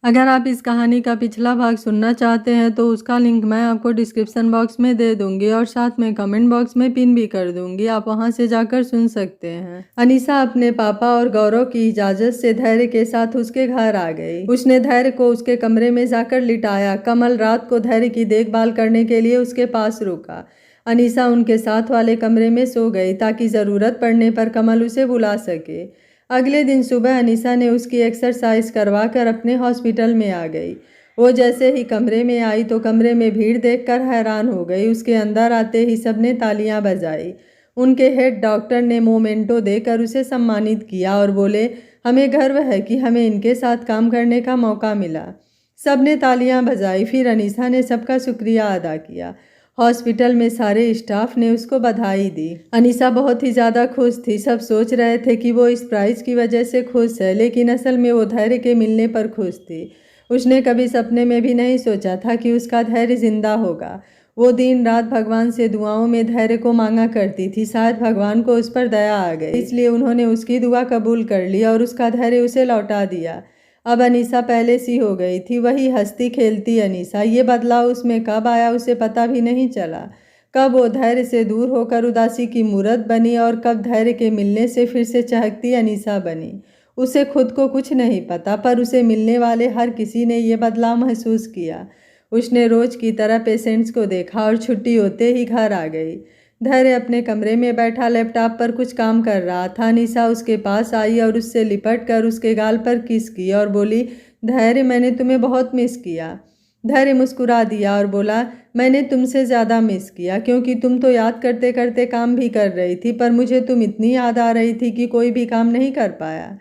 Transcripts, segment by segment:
अगर आप इस कहानी का पिछला भाग सुनना चाहते हैं तो उसका लिंक मैं आपको डिस्क्रिप्शन बॉक्स में दे दूंगी और साथ में कमेंट बॉक्स में पिन भी कर दूंगी। आप वहां से जाकर सुन सकते हैं। अनीसा अपने पापा और गौरव की इजाजत से धैर्य के साथ उसके घर आ गई। उसने धैर्य को उसके कमरे में जाकर लिटाया। कमल रात को धैर्य की देखभाल करने के लिए उसके पास रुका। अनीसा उनके साथ वाले कमरे में सो गई ताकि ज़रूरत पड़ने पर कमल उसे बुला सके। अगले दिन सुबह अनीसा ने उसकी एक्सरसाइज करवा कर अपने हॉस्पिटल में आ गई। वो जैसे ही कमरे में आई तो कमरे में भीड़ देखकर हैरान हो गई। उसके अंदर आते ही सबने तालियां बजाई। उनके हेड डॉक्टर ने मोमेंटो देकर उसे सम्मानित किया और बोले, हमें गर्व है कि हमें इनके साथ काम करने का मौका मिला। सबने तालियां बजाई। फिर अनीसा ने सबका शुक्रिया अदा किया। हॉस्पिटल में सारे स्टाफ ने उसको बधाई दी। अनीसा बहुत ही ज़्यादा खुश थी। सब सोच रहे थे कि वो इस प्राइज़ की वजह से खुश है, लेकिन असल में वो धैर्य के मिलने पर खुश थी। उसने कभी सपने में भी नहीं सोचा था कि उसका धैर्य जिंदा होगा। वो दिन रात भगवान से दुआओं में धैर्य को मांगा करती थी। शायद भगवान को उस पर दया आ गई, इसलिए उन्होंने उसकी दुआ कबूल कर ली और उसका धैर्य उसे लौटा दिया। अब अनीसा पहले सी हो गई थी, वही हंसती खेलती अनीसा। ये बदलाव उसमें कब आया उसे पता भी नहीं चला। कब वो धैर्य से दूर होकर उदासी की मूरत बनी और कब धैर्य के मिलने से फिर से चहकती अनीसा बनी। उसे खुद को कुछ नहीं पता, पर उसे मिलने वाले हर किसी ने ये बदलाव महसूस किया। उसने रोज की तरह पेशेंट्स को देखा और छुट्टी होते ही घर आ गई। धैर्य अपने कमरे में बैठा लैपटॉप पर कुछ काम कर रहा था। निशा उसके पास आई और उससे लिपट कर उसके गाल पर किस की और बोली, धैर्य मैंने तुम्हें बहुत मिस किया। धैर्य मुस्कुरा दिया और बोला, मैंने तुमसे ज़्यादा मिस किया, क्योंकि तुम तो याद करते करते काम भी कर रही थी, पर मुझे तुम इतनी याद आ रही थी कि कोई भी काम नहीं कर पाया।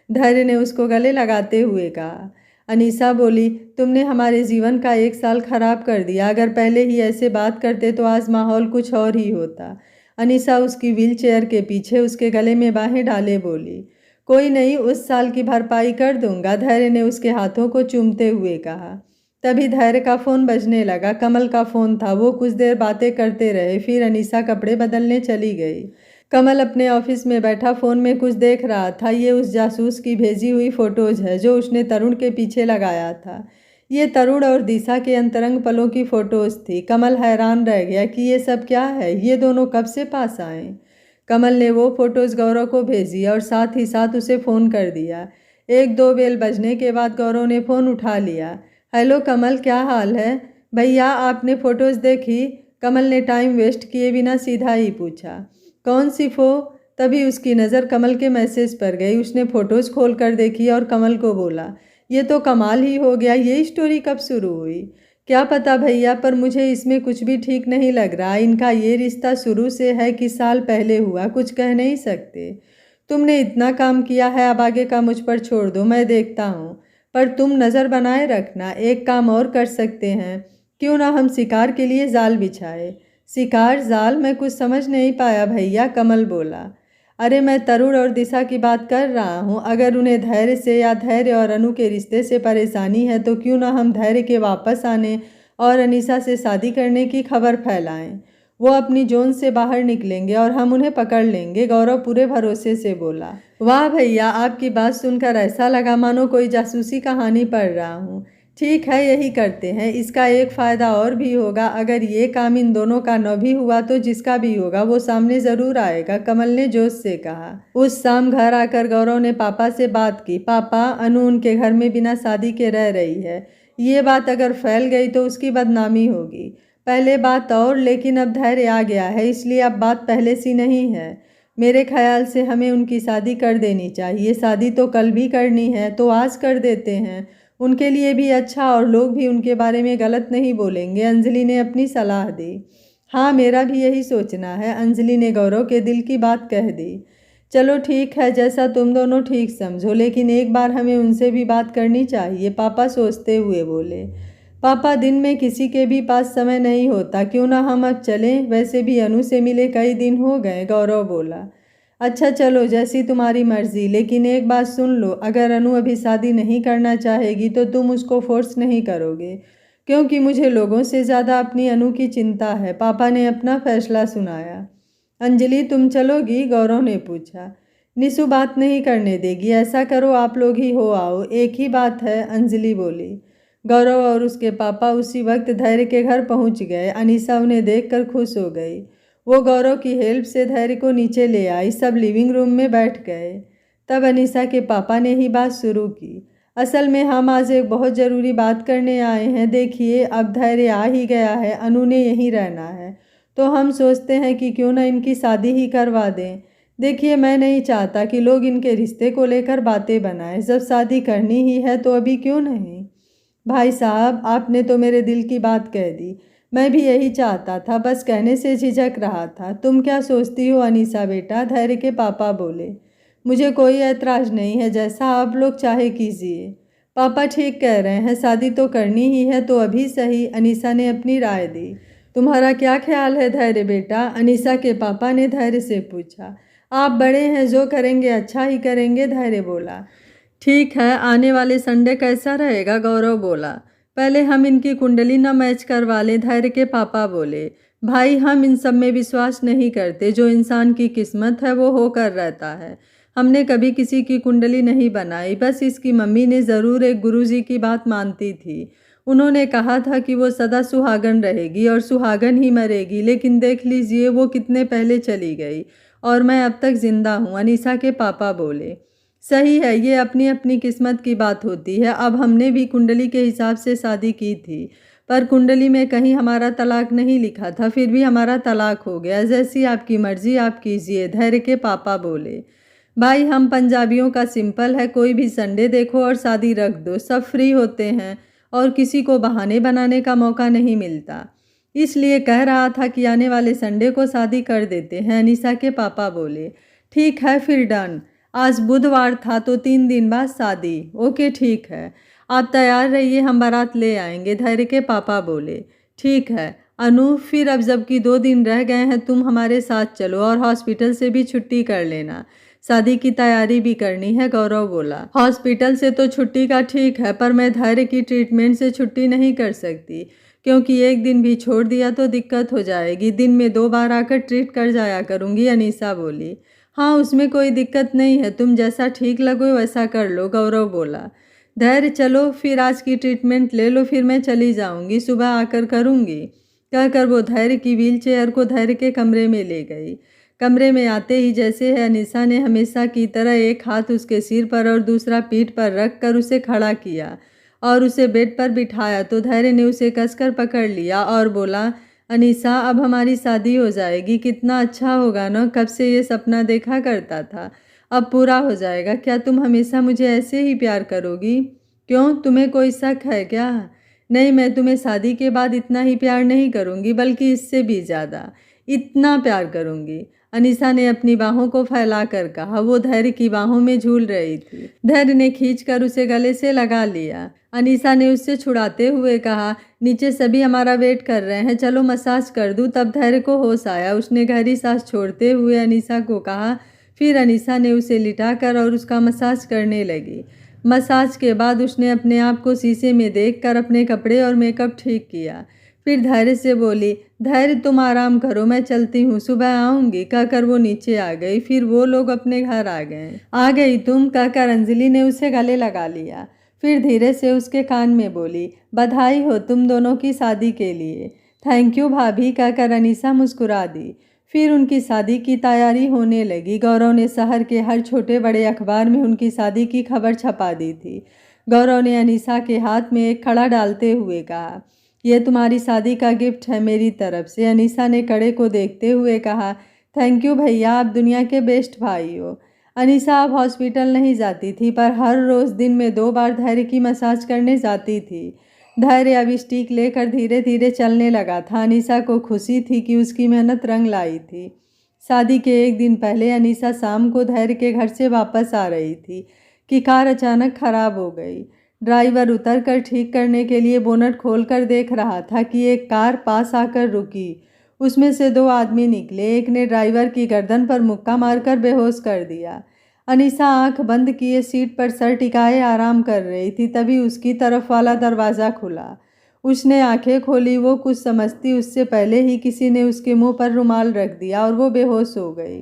धैर्य ने उसको गले लगाते हुए कहा। अनीसा बोली, तुमने हमारे जीवन का 1 साल खराब कर दिया। अगर पहले ही ऐसे बात करते तो आज माहौल कुछ और ही होता। अनीसा उसकी व्हीलचेयर के पीछे उसके गले में बाहें डाले बोली, कोई नहीं, उस साल की भरपाई कर दूंगा। धैर्य ने उसके हाथों को चूमते हुए कहा। तभी धैर्य का फ़ोन बजने लगा। कमल का फ़ोन था। वो कुछ देर बातें करते रहे, फिर अनीसा कपड़े बदलने चली गई। कमल अपने ऑफिस में बैठा फ़ोन में कुछ देख रहा था। ये उस जासूस की भेजी हुई फ़ोटोज़ है जो उसने तरुण के पीछे लगाया था। ये तरुण और दिशा के अंतरंग पलों की फ़ोटोज़ थी। कमल हैरान रह गया कि ये सब क्या है, ये दोनों कब से पास आए। कमल ने वो फ़ोटोज़ गौरव को भेजी और साथ ही साथ उसे फ़ोन कर दिया। 1-2 बेल बजने के बाद गौरव ने फ़ोन उठा लिया। हेलो कमल, क्या हाल है? भैया, आपने फ़ोटोज़ देखी? कमल ने टाइम वेस्ट किए बिना सीधा ही पूछा। कौन सी तभी उसकी नज़र कमल के मैसेज पर गई। उसने फ़ोटोज़ खोल कर देखी और कमल को बोला, ये तो कमाल ही हो गया, ये स्टोरी कब शुरू हुई? क्या पता भैया, पर मुझे इसमें कुछ भी ठीक नहीं लग रहा। इनका ये रिश्ता शुरू से है कि साल पहले हुआ, कुछ कह नहीं सकते। तुमने इतना काम किया है, अब आगे का मुझ पर छोड़ दो, मैं देखता हूँ। पर तुम नज़र बनाए रखना। एक काम और कर सकते हैं, क्यों ना हम शिकार के लिए जाल बिछाए? शिकार जाल? मैं कुछ समझ नहीं पाया भैया, कमल बोला। अरे मैं तरुण और दिशा की बात कर रहा हूँ। अगर उन्हें धैर्य से या धैर्य और अनु के रिश्ते से परेशानी है तो क्यों ना हम धैर्य के वापस आने और अनीसा से शादी करने की खबर फैलाएं। वो अपनी जोन से बाहर निकलेंगे और हम उन्हें पकड़ लेंगे, गौरव पूरे भरोसे से बोला। वाह भैया, आपकी बात सुनकर ऐसा लगा मानो कोई जासूसी कहानी पढ़ रहा हूँ। ठीक है, यही करते हैं। इसका एक फ़ायदा और भी होगा। अगर ये काम इन दोनों का न भी हुआ तो जिसका भी होगा वो सामने ज़रूर आएगा, कमल ने जोश से कहा। उस शाम घर आकर गौरव ने पापा से बात की। पापा, अनु उनके घर में बिना शादी के रह रही है। ये बात अगर फैल गई तो उसकी बदनामी होगी। पहले बात और, लेकिन अब धैर्य आ गया है, इसलिए अब बात पहले सी नहीं है। मेरे ख्याल से हमें उनकी शादी कर देनी चाहिए। शादी तो कल भी करनी है, तो आज कर देते हैं। उनके लिए भी अच्छा और लोग भी उनके बारे में गलत नहीं बोलेंगे, अंजलि ने अपनी सलाह दी। हाँ, मेरा भी यही सोचना है, अंजलि ने गौरव के दिल की बात कह दी। चलो ठीक है, जैसा तुम दोनों ठीक समझो, लेकिन एक बार हमें उनसे भी बात करनी चाहिए, पापा सोचते हुए बोले। पापा, दिन में किसी के भी पास समय नहीं होता, क्यों ना हम अब चलें? वैसे भी अनु से मिले कई दिन हो गए, गौरव बोला। अच्छा चलो, जैसी तुम्हारी मर्जी, लेकिन एक बात सुन लो, अगर अनु अभी शादी नहीं करना चाहेगी तो तुम उसको फोर्स नहीं करोगे, क्योंकि मुझे लोगों से ज़्यादा अपनी अनु की चिंता है, पापा ने अपना फैसला सुनाया। अंजलि, तुम चलोगी? गौरव ने पूछा। निशु बात नहीं करने देगी। ऐसा करो आप लोग ही हो आओ, एक ही बात है, अंजलि बोली। गौरव और उसके पापा उसी वक्त धैर्य के घर पहुंच गए। अनीसा उन्हें देखकर खुश हो गई। वो गौरव की हेल्प से धैर्य को नीचे ले आई। सब लिविंग रूम में बैठ गए। तब अनीसा के पापा ने ही बात शुरू की। असल में हम आज एक बहुत ज़रूरी बात करने आए हैं। देखिए अब धैर्य आ ही गया है, अनु ने यहीं रहना है, तो हम सोचते हैं कि क्यों ना इनकी शादी ही करवा दें। देखिए मैं नहीं चाहता कि लोग इनके रिश्ते को लेकर बातें बनाएं। जब शादी करनी ही है तो अभी क्यों नहीं। भाई साहब आपने तो मेरे दिल की बात कह दी। मैं भी यही चाहता था, बस कहने से झिझक रहा था। तुम क्या सोचती हो अनीसा बेटा, धैर्य के पापा बोले। मुझे कोई ऐतराज़ नहीं है, जैसा आप लोग चाहे कीजिए। पापा ठीक कह रहे हैं, शादी तो करनी ही है तो अभी सही, अनीसा ने अपनी राय दी। तुम्हारा क्या ख्याल है धैर्य बेटा, अनीसा के पापा ने धैर्य से पूछा। आप बड़े हैं, जो करेंगे अच्छा ही करेंगे, धैर्य बोला। ठीक है, आने वाले संडे कैसा रहेगा, गौरव बोला। पहले हम इनकी कुंडली न मैच करवा लें, धैर्य के पापा बोले। भाई हम इन सब में विश्वास नहीं करते, जो इंसान की किस्मत है वो होकर रहता है। हमने कभी किसी की कुंडली नहीं बनाई, बस इसकी मम्मी ने ज़रूर एक गुरुजी की बात मानती थी। उन्होंने कहा था कि वो सदा सुहागन रहेगी और सुहागन ही मरेगी, लेकिन देख लीजिए वो कितने पहले चली गई और मैं अब तक जिंदा हूँ, अनीसा के पापा बोले। सही है, ये अपनी अपनी किस्मत की बात होती है। अब हमने भी कुंडली के हिसाब से शादी की थी, पर कुंडली में कहीं हमारा तलाक नहीं लिखा था, फिर भी हमारा तलाक हो गया। जैसी आपकी मर्जी आप कीजिए, धैर्य के पापा बोले। भाई हम पंजाबियों का सिंपल है, कोई भी संडे देखो और शादी रख दो, सब फ्री होते हैं और किसी को बहाने बनाने का मौका नहीं मिलता। इसलिए कह रहा था कि आने वाले संडे को शादी कर देते हैं, अनीसा के पापा बोले। ठीक है फिर डन। आज बुधवार था तो 3 दिन बाद शादी। ओके ठीक है, आप तैयार रहिए, हम बारात ले आएंगे, धैर्य के पापा बोले। ठीक है अनु, फिर अब जबकि 2 दिन रह गए हैं तुम हमारे साथ चलो और हॉस्पिटल से भी छुट्टी कर लेना, शादी की तैयारी भी करनी है, गौरव बोला। हॉस्पिटल से तो छुट्टी का ठीक है, पर मैं धैर्य की ट्रीटमेंट से छुट्टी नहीं कर सकती, क्योंकि एक दिन भी छोड़ दिया तो दिक्कत हो जाएगी। दिन में 2 बार आकर ट्रीट कर जाया करूँगी, अनीसा बोली। हाँ उसमें कोई दिक्कत नहीं है, तुम जैसा ठीक लगे वैसा कर लो, गौरव बोला। धैर्य चलो फिर आज की ट्रीटमेंट ले लो, फिर मैं चली जाऊंगी, सुबह आकर करूंगी, कहकर वो धैर्य की व्हीलचेयर को धैर्य के कमरे में ले गई। कमरे में आते ही जैसे है अनीसा ने हमेशा की तरह एक हाथ उसके सिर पर और दूसरा पीठ पर रख कर उसे खड़ा किया और उसे बेड पर बिठाया, तो धैर्य ने उसे कसकर पकड़ लिया और बोला, अनीसा अब हमारी शादी हो जाएगी, कितना अच्छा होगा ना, कब से ये सपना देखा करता था, अब पूरा हो जाएगा। क्या तुम हमेशा मुझे ऐसे ही प्यार करोगी? क्यों, तुम्हें कोई शक है क्या? नहीं, मैं तुम्हें शादी के बाद इतना ही प्यार नहीं करूँगी, बल्कि इससे भी ज़्यादा, इतना प्यार करूँगी, अनीसा ने अपनी बाहों को फैलाकर कहा। वो धैर्य की बाहों में झूल रही थी। धैर्य ने खींचकर उसे गले से लगा लिया। अनीसा ने उससे छुड़ाते हुए कहा, नीचे सभी हमारा वेट कर रहे हैं, चलो मसाज कर दूं। तब धैर्य को होश आया, उसने गहरी सांस छोड़ते हुए अनीसा को कहा। फिर अनीसा ने उसे लिटाकर और उसका मसाज करने लगी। मसाज के बाद उसने अपने आप को शीशे में देखकर अपने कपड़े और मेकअप ठीक किया। फिर धैर्य से बोली, धैर्य तुम आराम करो, मैं चलती हूँ, सुबह आऊँगी, कहकर वो नीचे आ गई। फिर वो लोग अपने घर आ गए। आ गई तुम, कहकर अंजलि ने उसे गले लगा लिया। फिर धीरे से उसके कान में बोली, बधाई हो तुम दोनों की शादी के लिए। थैंक यू भाभी, कहकर अनीसा मुस्कुरा दी। फिर उनकी शादी की तैयारी होने लगी। गौरव ने शहर के हर छोटे बड़े अखबार में उनकी शादी की खबर छपा दी थी। गौरव ने अनीसा के हाथ में एक कड़ा डालते हुए कहा, यह तुम्हारी शादी का गिफ्ट है मेरी तरफ से। अनीसा ने कड़े को देखते हुए कहा, थैंक यू भैया, आप दुनिया के बेस्ट भाई हो। अनीसा अब हॉस्पिटल नहीं जाती थी, पर हर रोज़ दिन में 2 बार धैर्य की मसाज करने जाती थी। धैर्य अब स्टिक लेकर धीरे धीरे चलने लगा था। अनीसा को खुशी थी कि उसकी मेहनत रंग लाई थी। शादी के एक दिन पहले अनीसा शाम को धैर्य के घर से वापस आ रही थी कि कार अचानक खराब हो गई। ड्राइवर उतरकर ठीक करने के लिए बोनट खोलकर देख रहा था कि एक कार पास आकर रुकी। उसमें से 2 आदमी निकले। एक ने ड्राइवर की गर्दन पर मुक्का मारकर बेहोश कर दिया। अनीसा आंख बंद किए सीट पर सर टिकाए आराम कर रही थी, तभी उसकी तरफ वाला दरवाज़ा खुला। उसने आंखें खोली। वो कुछ समझती उससे पहले ही किसी ने उसके मुंह पर रुमाल रख दिया और वो बेहोश हो गई।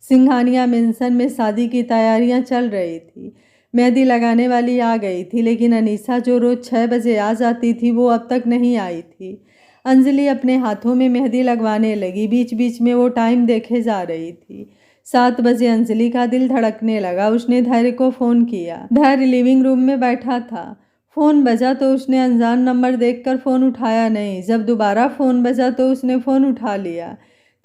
सिंघानिया मेंशन में शादी की तैयारियां चल रही थी। मेहंदी लगाने वाली आ गई थी, लेकिन अनीसा जो रोज़ 6 बजे आ जाती थी वो अब तक नहीं आई थी। अंजलि अपने हाथों में मेहंदी लगवाने लगी। बीच बीच में वो टाइम देखे जा रही थी। 7 बजे अंजलि का दिल धड़कने लगा। उसने धैर्य को फ़ोन किया। धैर्य लिविंग रूम में बैठा था। फ़ोन बजा तो उसने अनजान नंबर देखकर फ़ोन उठाया नहीं। जब दोबारा फ़ोन बजा तो उसने फ़ोन उठा लिया।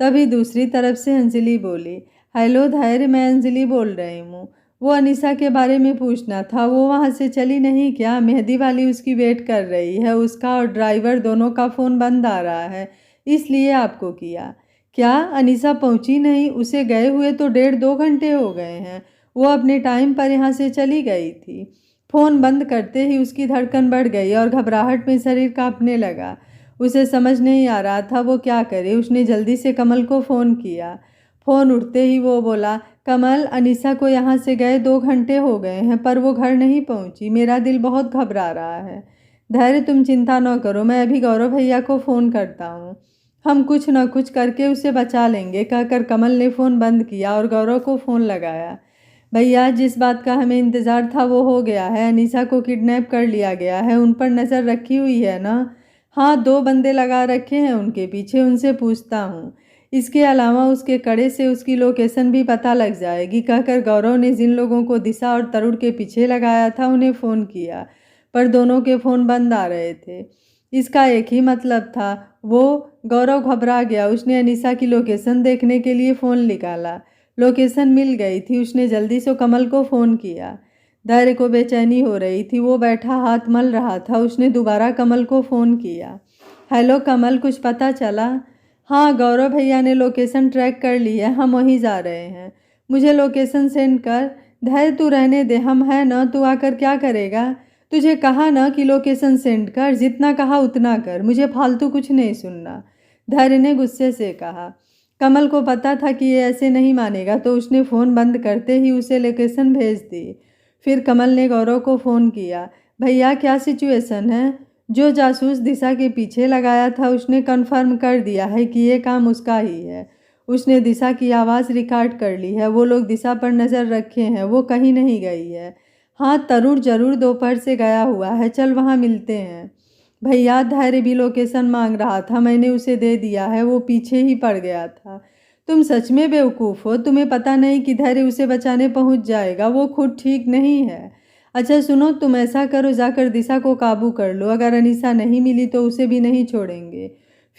तभी दूसरी तरफ से अंजलि बोली, हेलो धैर्य, मैं अंजलि बोल रही हूँ। वो अनीसा के बारे में पूछना था। वो वहाँ से चली नहीं क्या? मेहंदी वाली उसकी वेट कर रही है। उसका और ड्राइवर दोनों का फ़ोन बंद आ रहा है, इसलिए आपको किया। क्या अनीसा पहुँची नहीं? उसे गए हुए तो 1.5-2 घंटे हो गए हैं। वो अपने टाइम पर यहाँ से चली गई थी। फ़ोन बंद करते ही उसकी धड़कन बढ़ गई और घबराहट में शरीर कांपने लगा। उसे समझ नहीं आ रहा था वो क्या करे। उसने जल्दी से कमल को फ़ोन किया। फ़ोन उठते ही वो बोला, कमल, अनीसा को यहाँ से गए 2 घंटे हो गए हैं, पर वो घर नहीं पहुँची। मेरा दिल बहुत घबरा रहा है। धैर्य, तुम चिंता न करो, मैं अभी गौरव भैया को फ़ोन करता हूँ। हम कुछ न कुछ करके उसे बचा लेंगे, कहकर कमल ने फ़ोन बंद किया और गौरव को फ़ोन लगाया। भैया, जिस बात का हमें इंतज़ार था वो हो गया है। अनीसा को किडनैप कर लिया गया है। उन पर नज़र रखी हुई है ना? हाँ, 2 बंदे लगा रखे हैं उनके पीछे, उनसे पूछता हूँ। इसके अलावा उसके कड़े से उसकी लोकेशन भी पता लग जाएगी, कहकर गौरव ने जिन लोगों को दिशा और तरुण के पीछे लगाया था उन्हें फ़ोन किया, पर दोनों के फ़ोन बंद आ रहे थे। इसका एक ही मतलब था। गौरव घबरा गया। उसने अनीसा की लोकेशन देखने के लिए फ़ोन निकाला। लोकेशन मिल गई थी। उसने जल्दी से कमल को फ़ोन किया। धैर्य को बेचैनी हो रही थी। वो बैठा हाथ मल रहा था। उसने दोबारा कमल को फ़ोन किया। हेलो कमल, कुछ पता चला? हाँ, गौरव भैया ने लोकेशन ट्रैक कर ली है। हम वहीं जा रहे हैं। मुझे लोकेशन सेंड कर। धैर्य, तू रहने दे, हम हैं ना। तू आकर क्या करेगा? तुझे कहा ना कि लोकेशन सेंड कर। जितना कहा उतना कर, मुझे फालतू कुछ नहीं सुनना, धैर्य ने गुस्से से कहा। कमल को पता था कि ये ऐसे नहीं मानेगा, तो उसने फ़ोन बंद करते ही उसे लोकेशन भेज दी। फिर कमल ने गौरव को फ़ोन किया। भैया, क्या सिचुएशन है? जो जासूस दिशा के पीछे लगाया था उसने कन्फर्म कर दिया है कि ये काम उसका ही है। उसने दिशा की आवाज़ रिकॉर्ड कर ली है। वो लोग दिशा पर नज़र रखे हैं। वो कहीं नहीं गई है। हाँ, तरुण जरूर दोपहर से गया हुआ है। चल वहाँ मिलते हैं। भैया, धैर्य भी लोकेशन मांग रहा था, मैंने उसे दे दिया है। वो पीछे ही पड़ गया था। तुम सच में बेवकूफ़ हो। तुम्हें पता नहीं कि धैर्य उसे बचाने पहुंच जाएगा। वो खुद ठीक नहीं है। अच्छा सुनो, तुम ऐसा करो, जाकर दिशा को काबू कर लो। अगर अनीसा नहीं मिली तो उसे भी नहीं छोड़ेंगे।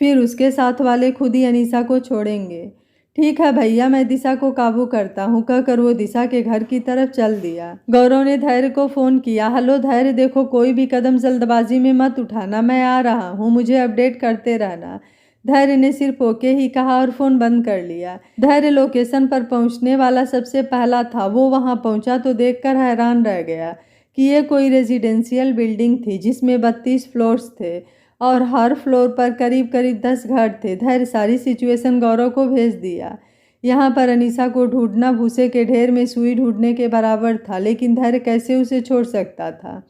फिर उसके साथ वाले खुद ही अनीसा को छोड़ेंगे। ठीक है भैया, मैं दिशा को काबू करता हूँ, कहकर वो दिशा के घर की तरफ चल दिया। गौरव ने धैर्य को फ़ोन किया। हेलो धैर्य, देखो, कोई भी कदम जल्दबाजी में मत उठाना। मैं आ रहा हूँ, मुझे अपडेट करते रहना। धैर्य ने सिर्फ ओके ही कहा और फ़ोन बंद कर लिया। धैर्य लोकेशन पर पहुंचने वाला सबसे पहला था। वो वहां पहुंचा तो देखकर हैरान रह गया कि ये कोई रेजिडेंशियल बिल्डिंग थी जिसमें 32 फ्लोर्स थे और हर फ्लोर पर करीब करीब 10 घर थे। धैर्य सारी सिचुएशन गौरव को भेज दिया। यहाँ पर अनीसा को ढूंढना भूसे के ढेर में सुई ढूंढने के बराबर था, लेकिन धैर्य कैसे उसे छोड़ सकता था?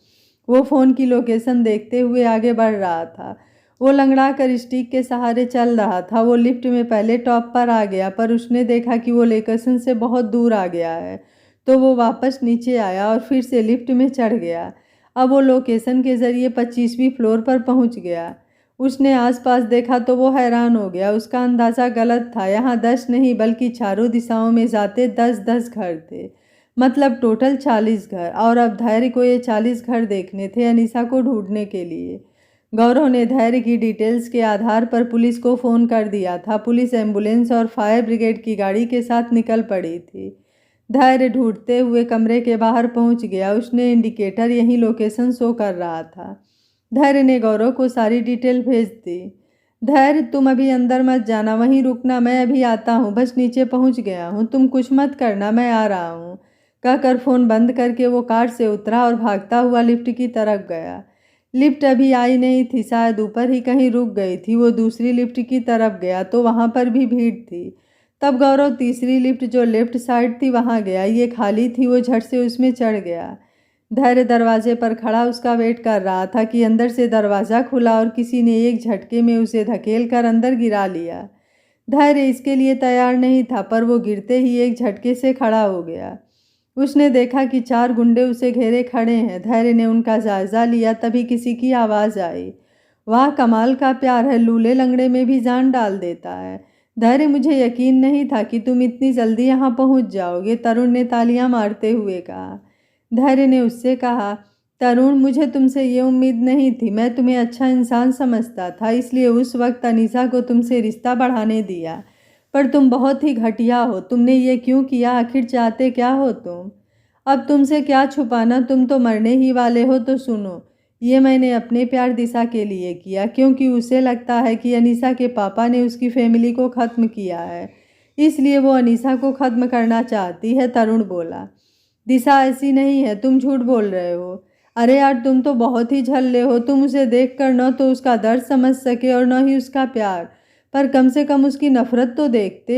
वो फ़ोन की लोकेशन देखते हुए आगे बढ़ रहा था। वो लंगड़ा कर स्टिक के सहारे चल रहा था। वो लिफ्ट में पहले टॉप पर आ गया, पर उसने देखा कि वो लोकेशन से बहुत दूर आ गया है, तो वो वापस नीचे आया और फिर से लिफ्ट में चढ़ गया। अब वो लोकेशन के ज़रिए 25वीं फ्लोर पर पहुंच गया। उसने आसपास देखा तो वो हैरान हो गया। उसका अंदाज़ा गलत था। यहाँ 10 नहीं बल्कि चारों दिशाओं में जाते 10-10 घर थे, मतलब टोटल 40 घर। और अब धैर्य को ये 40 घर देखने थे अनीसा को ढूंढने के लिए। गौरव ने धैर्य की डिटेल्स के आधार पर पुलिस को फ़ोन कर दिया था। पुलिस एम्बुलेंस और फायर ब्रिगेड की गाड़ी के साथ निकल पड़ी थी। धैर्य ढूंढते हुए कमरे के बाहर पहुंच गया। उसने इंडिकेटर यही लोकेशन शो कर रहा था। धैर्य ने गौरव को सारी डिटेल भेज दी। धैर्य, तुम अभी अंदर मत जाना, वहीं रुकना, मैं अभी आता हूँ, बस नीचे पहुँच गया हूँ, तुम कुछ मत करना, मैं आ रहा हूँ, कहकर फ़ोन बंद करके वो कार से उतरा और भागता हुआ लिफ्ट की तरफ गया। लिफ्ट अभी आई नहीं थी, शायद ऊपर ही कहीं रुक गई थी। वो दूसरी लिफ्ट की तरफ गया तो वहाँ पर भी भीड़ थी। तब गौरव तीसरी लिफ्ट जो लेफ्ट साइड थी वहाँ गया। ये खाली थी। वो झट से उसमें चढ़ गया। धैर्य दरवाजे पर खड़ा उसका वेट कर रहा था कि अंदर से दरवाज़ा खुला और किसी ने एक झटके में उसे धकेल कर अंदर गिरा लिया। धैर्य इसके लिए तैयार नहीं था, पर वो गिरते ही एक झटके से खड़ा हो गया। उसने देखा कि 4 गुंडे उसे घेरे खड़े हैं। धैर्य ने उनका जायजा लिया, तभी किसी की आवाज़ आई, वाह कमाल का प्यार है, लूले लंगड़े में भी जान डाल देता है। धैर्य, मुझे यकीन नहीं था कि तुम इतनी जल्दी यहाँ पहुँच जाओगे, तरुण ने तालियां मारते हुए कहा। धैर्य ने उससे कहा, तरुण, मुझे तुमसे ये उम्मीद नहीं थी। मैं तुम्हें अच्छा इंसान समझता था, इसलिए उस वक्त अनीसा को तुमसे रिश्ता बढ़ाने दिया, पर तुम बहुत ही घटिया हो। तुमने ये क्यों किया? आखिर चाहते क्या हो तुम? अब तुमसे क्या छुपाना, तुम तो मरने ही वाले हो। तो सुनो, ये मैंने अपने प्यार दिशा के लिए किया, क्योंकि उसे लगता है कि अनीसा के पापा ने उसकी फैमिली को ख़त्म किया है, इसलिए वो अनीसा को ख़त्म करना चाहती है। तरुण बोला, दिशा ऐसी नहीं है, तुम झूठ बोल रहे हो। अरे यार, तुम तो बहुत ही झल्ले हो। तुम उसे देखकर न तो उसका दर्द समझ सके और न ही उसका प्यार, पर कम से कम उसकी नफरत तो देखते।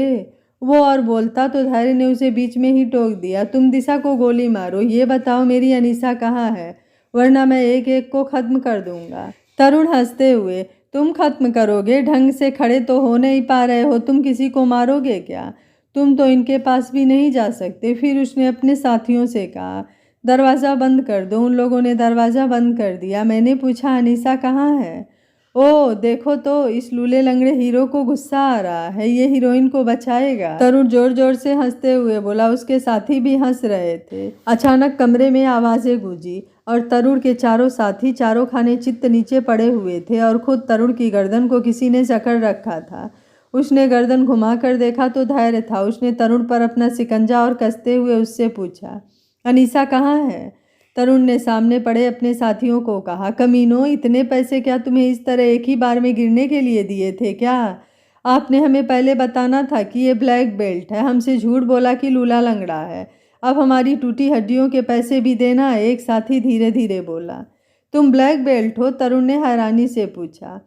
वो और बोलता तो धैर्य ने उसे बीच में ही टोक दिया, तुम दिशा को गोली मारो। ये बताओ मेरी अनीसा कहाँ है, वरना मैं एक एक को ख़त्म कर दूंगा। तरुण हंसते हुए, तुम ख़त्म करोगे? ढंग से खड़े तो हो नहीं पा रहे हो, तुम किसी को मारोगे क्या? तुम तो इनके पास भी नहीं जा सकते। फिर उसने अपने साथियों से कहा, दरवाज़ा बंद कर दो। उन लोगों ने दरवाज़ा बंद कर दिया। मैंने पूछा, अनीसा कहाँ है? ओ देखो तो, इस लूले लंगड़े हीरो को गुस्सा आ रहा है, ये हीरोइन को बचाएगा। तरुण जोर जोर से हंसते हुए बोला। उसके साथी भी हंस रहे थे। अचानक कमरे में आवाज़ें गूंजी और तरुण के चारों साथी चारों खाने चित्त नीचे पड़े हुए थे और खुद तरुण की गर्दन को किसी ने जकड़ रखा था। उसने गर्दन घुमाकर देखा तो धैर्य था। उसने तरुण पर अपना शिकंजा और कसते हुए उससे पूछा, अनीसा कहाँ है? तरुण ने सामने पड़े अपने साथियों को कहा, कमीनों, इतने पैसे क्या तुम्हें इस तरह एक ही बार में गिरने के लिए दिए थे क्या? आपने हमें पहले बताना था कि ये ब्लैक बेल्ट है, हमसे झूठ बोला कि लूला लंगड़ा है। अब हमारी टूटी हड्डियों के पैसे भी देना। एक साथी धीरे धीरे बोला। तुम ब्लैक बेल्ट हो? तरुण ने हैरानी से पूछा।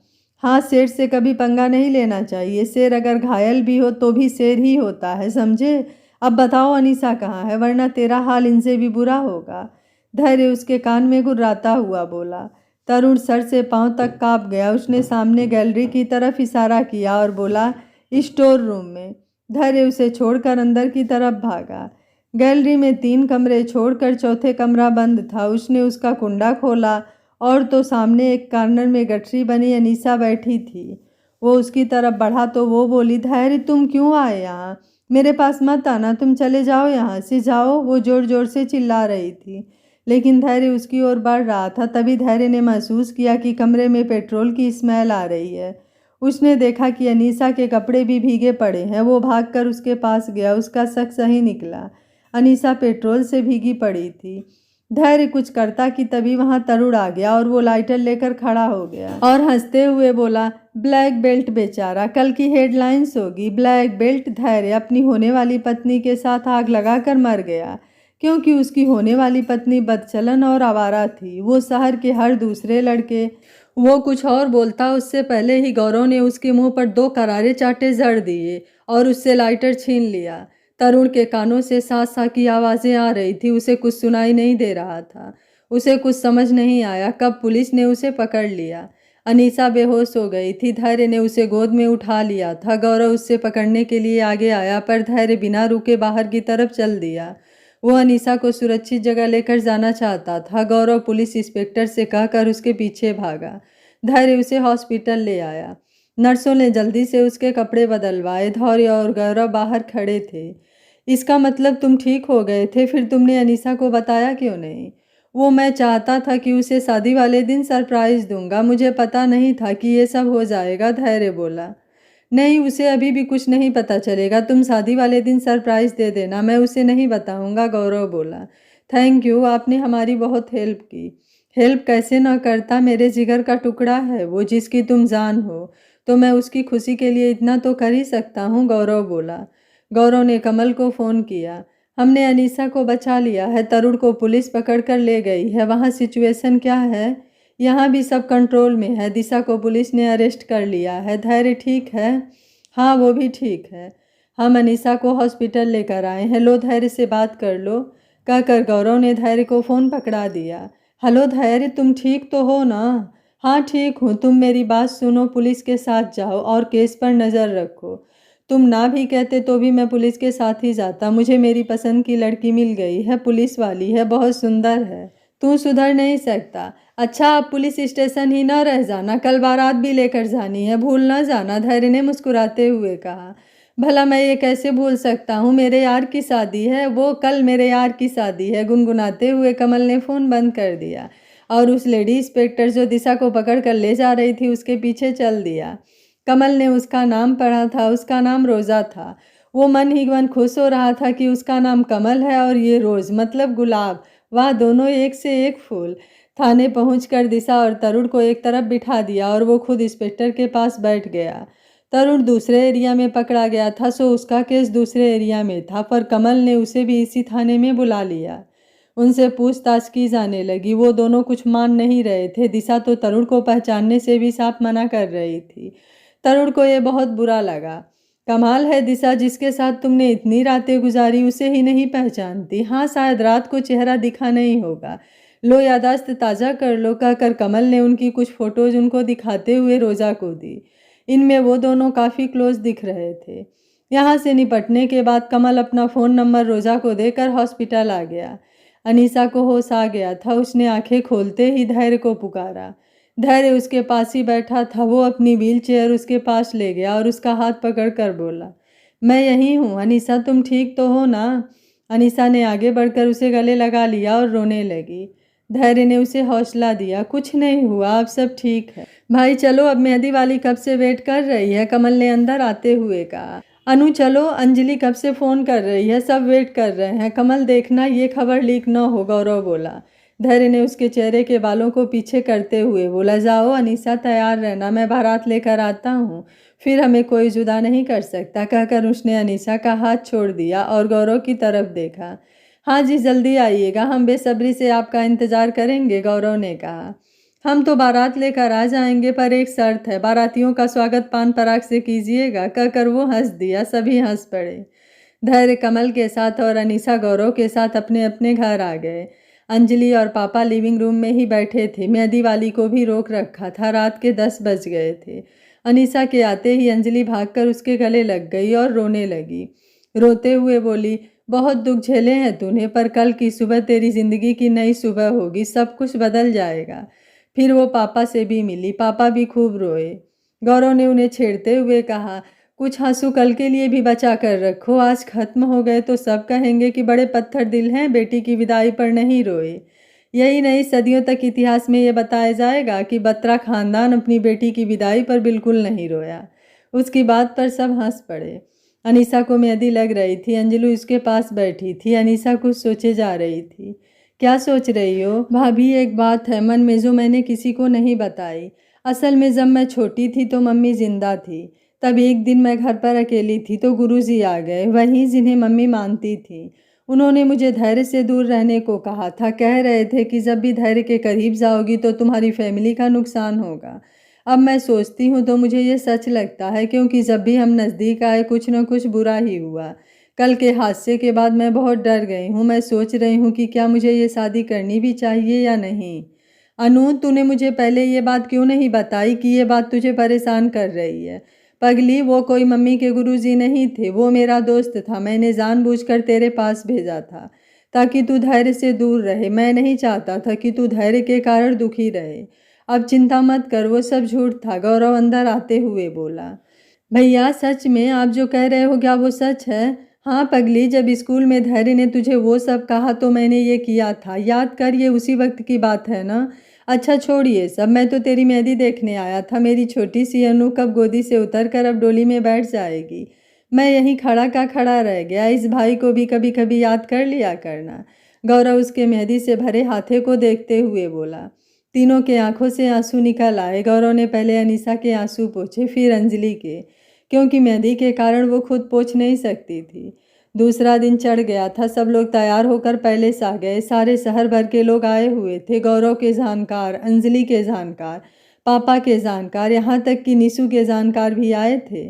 हाँ, शेर से कभी पंगा नहीं लेना चाहिए। शेर अगर घायल भी हो तो भी शेर ही होता है, समझे? अब बताओ अनीसा कहाँ है, वरना तेरा हाल इनसे भी बुरा होगा। धैर्य उसके कान में गुर्राता हुआ बोला। तरुण सर से पांव तक कांप गया। उसने सामने गैलरी की तरफ इशारा किया और बोला, स्टोर रूम में। धैर्य उसे छोड़कर अंदर की तरफ भागा। गैलरी में 3 कमरे छोड़कर चौथे कमरा बंद था। उसने उसका कुंडा खोला और तो सामने एक कॉर्नर में गठरी बनी अनीसा बैठी थी। वो उसकी तरफ बढ़ा तो वो बोली, धैर्य, तुम क्यों आए यहाँ? मेरे पास मत आना, तुम चले जाओ, यहाँ से जाओ। वो जोर जोर से चिल्ला रही थी, लेकिन धैर्य उसकी ओर बढ़ रहा था। तभी धैर्य ने महसूस किया कि कमरे में पेट्रोल की स्मेल आ रही है। उसने देखा कि अनीसा के कपड़े भी भीगे पड़े हैं। वो भागकर उसके पास गया। उसका शक सही निकला, अनीसा पेट्रोल से भीगी पड़ी थी। धैर्य कुछ करता कि तभी वहां तरुण आ गया और वो लाइटर लेकर खड़ा हो गया और हंसते हुए बोला, ब्लैक बेल्ट बेचारा, कल की हेडलाइंस होगी, ब्लैक बेल्ट धैर्य अपनी होने वाली पत्नी के साथ आग लगाकर मर गया, क्योंकि उसकी होने वाली पत्नी बदचलन और आवारा थी। वो शहर के हर दूसरे लड़के, वो कुछ और बोलता उससे पहले ही गौरव ने उसके मुंह पर 2 करारे चांटे जड़ दिए और उससे लाइटर छीन लिया। तरुण के कानों से सा की आवाज़ें आ रही थी। उसे कुछ सुनाई नहीं दे रहा था। उसे कुछ समझ नहीं आया कब पुलिस ने उसे पकड़ लिया। अनीसा बेहोश हो गई थी। धैर्य ने उसे गोद में उठा लिया था। गौरव उससे पकड़ने के लिए आगे आया, पर धैर्य बिना रुके बाहर की तरफ चल दिया। वो अनीसा को सुरक्षित जगह लेकर जाना चाहता था। गौरव पुलिस इंस्पेक्टर से कहकर उसके पीछे भागा। धैर्य उसे हॉस्पिटल ले आया। नर्सों ने जल्दी से उसके कपड़े बदलवाए। धैर्य और गौरव बाहर खड़े थे। इसका मतलब तुम ठीक हो गए थे, फिर तुमने अनीसा को बताया क्यों नहीं? वो मैं चाहता था कि उसे शादी वाले दिन सरप्राइज दूंगा, मुझे पता नहीं था कि ये सब हो जाएगा। धैर्य बोला। नहीं, उसे अभी भी कुछ नहीं पता चलेगा। तुम शादी वाले दिन सरप्राइज दे देना, मैं उसे नहीं बताऊंगा। गौरव बोला। थैंक यू, आपने हमारी बहुत हेल्प की। हेल्प कैसे ना करता, मेरे जिगर का टुकड़ा है वो, जिसकी तुम जान हो, तो मैं उसकी खुशी के लिए इतना तो कर ही सकता हूँ। गौरव बोला। गौरव ने कमल को फ़ोन किया। हमने अनीसा को बचा लिया है। तरुण को पुलिस पकड़ कर ले गई है। वहाँ सिचुएशन क्या है? यहाँ भी सब कंट्रोल में है। दिशा को पुलिस ने अरेस्ट कर लिया है। धैर्य ठीक है? हाँ, वो भी ठीक है। हम अनीसा को हॉस्पिटल लेकर आए हैं। लो, धैर्य से बात कर लो, कहकर गौरव ने धैर्य को फ़ोन पकड़ा दिया। हेलो धैर्य, तुम ठीक तो हो ना? हाँ ठीक हूँ, तुम मेरी बात सुनो, पुलिस के साथ जाओ और केस पर नज़र रखो। तुम ना भी कहते तो भी मैं पुलिस के साथ ही जाता। मुझे मेरी पसंद की लड़की मिल गई है, पुलिस वाली है, बहुत सुंदर है। तू सुधर नहीं सकता। अच्छा अब पुलिस स्टेशन ही न रह जाना, कल बारात भी लेकर जानी है, भूल न जाना, धैर्य ने मुस्कुराते हुए कहा। भला मैं ये कैसे भूल सकता हूँ, मेरे यार की शादी है, वो कल मेरे यार की शादी है। गुनगुनाते हुए कमल ने फ़ोन बंद कर दिया और उस लेडी इंस्पेक्टर जो दिशा को पकड़ कर ले जा रही थी उसके पीछे चल दिया। कमल ने उसका नाम पढ़ा था, उसका नाम रोज़ा था। वो मन ही मन खुश हो रहा था कि उसका नाम कमल है और ये रोज़ मतलब गुलाब। वाह, दोनों एक से एक फूल। थाने पहुंचकर दिशा और तरुण को एक तरफ बिठा दिया और वो खुद इंस्पेक्टर के पास बैठ गया। तरुण दूसरे एरिया में पकड़ा गया था, सो उसका केस दूसरे एरिया में था, पर कमल ने उसे भी इसी थाने में बुला लिया। उनसे पूछताछ की जाने लगी। वो दोनों कुछ मान नहीं रहे थे। दिशा तो तरुण को पहचानने से भी साफ मना कर रही थी। तरुण को यह बहुत बुरा लगा। कमाल है दिशा, जिसके साथ तुमने इतनी रातें गुजारी उसे ही नहीं पहचानती। हाँ, शायद रात को चेहरा दिखा नहीं होगा। लो यादाश्त ताज़ा कर लो, कहकर कमल ने उनकी कुछ फोटोज उनको दिखाते हुए रोजा को दी। इनमें वो दोनों काफ़ी क्लोज दिख रहे थे। यहाँ से निपटने के बाद कमल अपना फ़ोन नंबर रोजा को देकर हॉस्पिटल आ गया। अनीसा को होश आ गया था। उसने आंखें खोलते ही धैर्य को पुकारा। धैर्य उसके पास ही बैठा था। वो अपनी व्हीलचेयर उसके पास ले गया और उसका हाथ पकड़कर बोला, मैं यहीं हूँ अनीसा, तुम ठीक तो हो ना? अनीसा ने आगे बढ़कर उसे गले लगा लिया और रोने लगी। धैर्य ने उसे हौसला दिया, कुछ नहीं हुआ, अब सब ठीक है। भाई चलो, अब मेहंदी वाली कब से वेट कर रही है, कमल ने अंदर आते हुए कहा। अनु चलो, अंजलि कब से फ़ोन कर रही है, सब वेट कर रहे हैं। कमल देखना ये खबर लीक न हो, गौरव बोला। धैर्य ने उसके चेहरे के बालों को पीछे करते हुए बोला, जाओ अनीसा, तैयार रहना, मैं बारात लेकर आता हूँ, फिर हमें कोई जुदा नहीं कर सकता। कहकर उसने अनीसा का हाथ छोड़ दिया और गौरव की तरफ देखा। हाँ जी, जल्दी आइएगा, हम बेसब्री से आपका इंतज़ार करेंगे, गौरव ने कहा। हम तो बारात लेकर आ जाएंगे, पर एक शर्त है, बारातियों का स्वागत पान पराग से कीजिएगा। कहकर वो हंस दिया। सभी हंस पड़े। धैर्य कमल के साथ और अनीसा गौरव के साथ अपने अपने घर आ गए। अंजलि और पापा लिविंग रूम में ही बैठे थे। मेहंदी वाली को भी रोक रखा था। रात के 10 बज गए थे। अनीसा के आते ही अंजलि भागकर उसके गले लग गई और रोने लगी। रोते हुए बोली, बहुत दुख झेले हैं तूने, पर कल की सुबह तेरी जिंदगी की नई सुबह होगी, सब कुछ बदल जाएगा। फिर वो पापा से भी मिली। पापा भी खूब रोए। गौरव ने उन्हें छेड़ते हुए कहा, कुछ आंसू कल के लिए भी बचा कर रखो, आज खत्म हो गए तो सब कहेंगे कि बड़े पत्थर दिल हैं, बेटी की विदाई पर नहीं रोए। यही नहीं, सदियों तक इतिहास में ये बताया जाएगा कि बत्रा खानदान अपनी बेटी की विदाई पर बिल्कुल नहीं रोया। उसकी बात पर सब हंस पड़े। अनीसा को मेहंदी लग रही थी। अंजलि उसके पास बैठी थी। अनीसा कुछ सोचे जा रही थी। क्या सोच रही हो? भाभी, एक बात है मन में जो मैंने किसी को नहीं बताई। असल में जब मैं छोटी थी तो मम्मी जिंदा थी। तब एक दिन मैं घर पर अकेली थी तो गुरुजी आ गए, वहीं जिन्हें मम्मी मानती थी। उन्होंने मुझे धैर्य से दूर रहने को कहा था। कह रहे थे कि जब भी धैर्य के करीब जाओगी तो तुम्हारी फैमिली का नुकसान होगा। अब मैं सोचती हूँ तो मुझे ये सच लगता है, क्योंकि जब भी हम नज़दीक आए कुछ न कुछ बुरा ही हुआ। कल के हादसे के बाद मैं बहुत डर गई हूँ। मैं सोच रही हूँ कि क्या मुझे ये शादी करनी भी चाहिए या नहीं। अनु, तूने मुझे पहले ये बात क्यों नहीं बताई कि ये बात तुझे परेशान कर रही है? पगली, वो कोई मम्मी के गुरुजी नहीं थे, वो मेरा दोस्त था। मैंने जानबूझकर तेरे पास भेजा था ताकि तू धैर्य से दूर रहे। मैं नहीं चाहता था कि तू धैर्य के कारण दुखी रहे। अब चिंता मत कर, वो सब झूठ था, गौरव अंदर आते हुए बोला। भैया, सच में आप जो कह रहे हो क्या वो सच है? हाँ पगली, जब स्कूल में धैर्य ने तुझे वो सब कहा तो मैंने ये किया था। याद कर, ये उसी वक्त की बात है ना? अच्छा छोड़िए सब, मैं तो तेरी मेहंदी देखने आया था। मेरी छोटी सी अनु कब गोदी से उतर कर अब डोली में बैठ जाएगी। मैं यहीं खड़ा का खड़ा रह गया। इस भाई को भी कभी कभी याद कर लिया करना। गौरव उसके मेहंदी से भरे हाथे को देखते हुए बोला। तीनों के आंखों से आंसू निकल आए। गौरव ने पहले अनीसा के आंसू पोंछे, फिर अंजलि के, क्योंकि मेहंदी के कारण वो खुद पोंछ नहीं सकती थी। दूसरा दिन चढ़ गया था। सब लोग तैयार होकर पैलेस आ गए। सारे शहर भर के लोग आए हुए थे। गौरव के जानकार, अंजलि के जानकार, पापा के जानकार, यहाँ तक कि निशु के जानकार भी आए थे।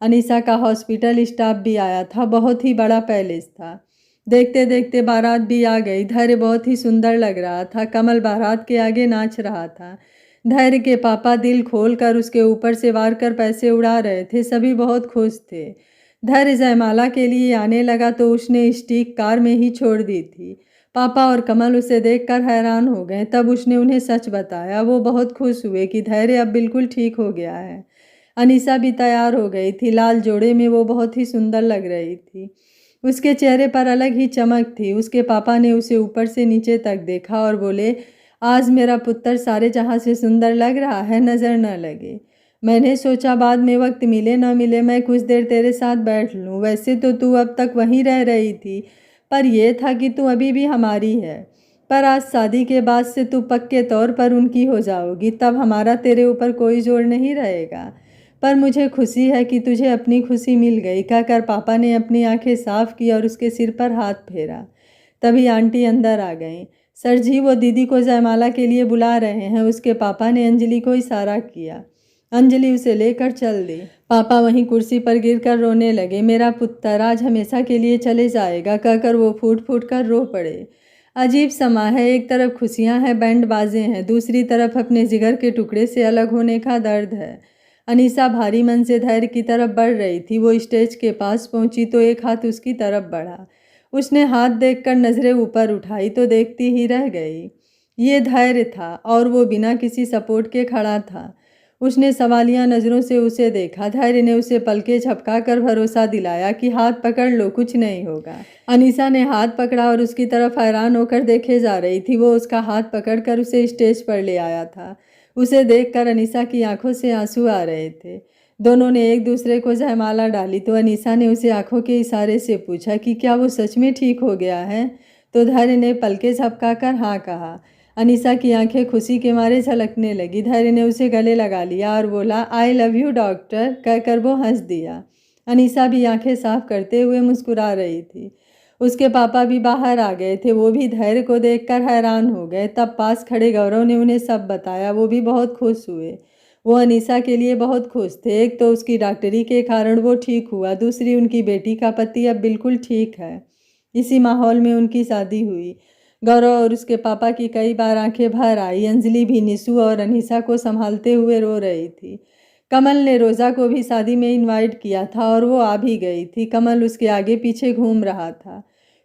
अनीसा का हॉस्पिटल स्टाफ भी आया था। बहुत ही बड़ा पैलेस था। देखते देखते बारात भी आ गई। धैर्य बहुत ही सुंदर लग रहा था। कमल बारात के आगे नाच रहा था। धैर्य के पापा दिल खोल कर उसके ऊपर से वार कर पैसे उड़ा रहे थे। सभी बहुत खुश थे। धैर्य जयमाला के लिए आने लगा तो उसने स्टिक कार में ही छोड़ दी थी। पापा और कमल उसे देखकर हैरान हो गए। तब उसने उन्हें सच बताया। वो बहुत खुश हुए कि धैर्य अब बिल्कुल ठीक हो गया है। अनीसा भी तैयार हो गई थी। लाल जोड़े में वो बहुत ही सुंदर लग रही थी। उसके चेहरे पर अलग ही चमक थी। उसके पापा ने उसे ऊपर से नीचे तक देखा और बोले, आज मेरा पुत्र सारे जहां से सुंदर लग रहा है, नजर न लगे। मैंने सोचा बाद में वक्त मिले न मिले मैं कुछ देर तेरे साथ बैठ लूं। वैसे तो तू अब तक वहीं रह रही थी, पर यह था कि तू अभी भी हमारी है। पर आज शादी के बाद से तू पक्के तौर पर उनकी हो जाओगी। तब हमारा तेरे ऊपर कोई जोर नहीं रहेगा। पर मुझे खुशी है कि तुझे अपनी खुशी मिल गई, कहकर पापा ने अपनी आंखें साफ की और उसके सिर पर हाथ फेरा। तभी आंटी अंदर आ गईं। सर जी, वो दीदी को जयमाला के लिए बुला रहे हैं। उसके पापा ने अंजलि को इशारा किया। अंजलि उसे लेकर चल दी। पापा वहीं कुर्सी पर गिरकर रोने लगे। मेरा पुत्र आज हमेशा के लिए चले जाएगा, कहकर वो फूट फूट कर रो पड़े। अजीब समा है, एक तरफ खुशियां हैं, बैंड बाजे हैं, दूसरी तरफ अपने जिगर के टुकड़े से अलग होने का दर्द है। अनीसा भारी मन से धैर्य की तरफ बढ़ रही थी। वो स्टेज के पास पहुंची तो एक हाथ उसकी तरफ बढ़ा। उसने हाथ देखकर नजरें ऊपर उठाई तो देखती ही रह गई। ये धैर्य था और वो बिना किसी सपोर्ट के खड़ा था। उसने सवालिया नज़रों से उसे देखा। धैर्य ने उसे पलके झपकाकर भरोसा दिलाया कि हाथ पकड़ लो, कुछ नहीं होगा। अनीसा ने हाथ पकड़ा और उसकी तरफ हैरान होकर देखे जा रही थी। वो उसका हाथ पकड़कर उसे स्टेज पर ले आया था। उसे देखकर अनीसा की आंखों से आंसू आ रहे थे। दोनों ने एक दूसरे को जयमाला डाली तो अनीसा ने उसे आंखों के इशारे से पूछा कि क्या वो सच में ठीक हो गया है। तो धैर्य ने पलके झपकाकर हाँ कहा। अनीसा की आंखें खुशी के मारे झलकने लगी। धैर्य ने उसे गले लगा लिया और बोला, आई लव यू डॉक्टर, कहकर वो हंस दिया। अनीसा भी आंखें साफ करते हुए मुस्कुरा रही थी। उसके पापा भी बाहर आ गए थे। वो भी धैर्य को देखकर हैरान हो गए। तब पास खड़े गौरव ने उन्हें सब बताया। वो भी बहुत खुश हुए। वो अनीसा के लिए बहुत खुश थे। एक तो उसकी डॉक्टरी के कारण वो ठीक हुआ, दूसरी उनकी बेटी का पति अब बिल्कुल ठीक है। इसी माहौल में उनकी शादी हुई। गौरव और उसके पापा की कई बार आंखें भर आई। अंजलि भी निशु और अनीसा को संभालते हुए रो रही थी। कमल ने रोज़ा को भी शादी में इनवाइट किया था और वो आ भी गई थी। कमल उसके आगे पीछे घूम रहा था।